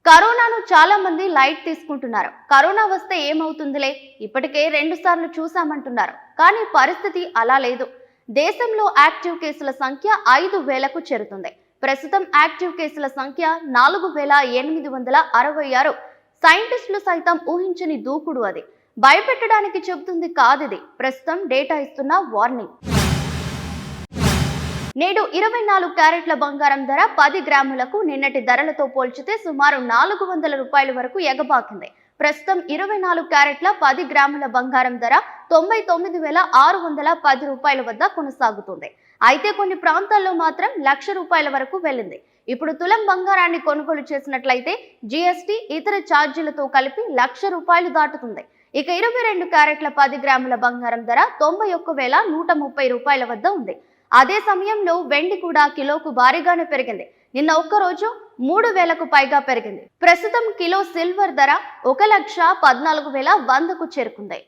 కరోనాను చాలా మంది లైట్ తీసుకుంటున్నారు. కరోనా వస్తే ఏమవుతుందిలే, ఇప్పటికే 2 సార్లు చూసామంటున్నారు. కానీ పరిస్థితి అలా లేదు. దేశంలో యాక్టివ్ కేసుల సంఖ్య 5,000కు చేరుతుంది. ప్రస్తుతం యాక్టివ్ కేసుల సంఖ్య 4,866. సైంటిస్టులు సైతం ఊహించని దూకుడు అది. భయపెట్టడానికి చెబుతుంది కాదిది, ప్రస్తుతం డేటా ఇస్తున్న వార్నింగ్. నేడు 24 క్యారెట్ల బంగారం ధర 10 గ్రాములకు నిన్నటి ధరలతో పోల్చితే సుమారు 400 రూపాయల వరకు ఎగబాకింది. ప్రస్తుతం 24 క్యారెట్ల 10 గ్రాముల బంగారం ధర 99,610 రూపాయల వద్ద కొనసాగుతుంది. అయితే కొన్ని ప్రాంతాల్లో మాత్రం 1,00,000 రూపాయల వరకు వెళ్ళింది. ఇప్పుడు తులం బంగారాన్ని కొనుగోలు చేసినట్లయితే జీఎస్టీ ఇతర ఛార్జీలతో కలిపి 1,00,000 రూపాయలు దాటుతుంది. ఇక 22 క్యారెట్ల 10 గ్రాముల బంగారం ధర 91,130 రూపాయల వద్ద ఉంది. అదే సమయంలో వెండి కూడా కిలోకు భారీగానే పెరిగింది. నిన్న ఒక్కరోజు 3,000కు పైగా పెరిగింది. ప్రస్తుతం కిలో సిల్వర్ ధర 1,14,100కు చేరుకుంది.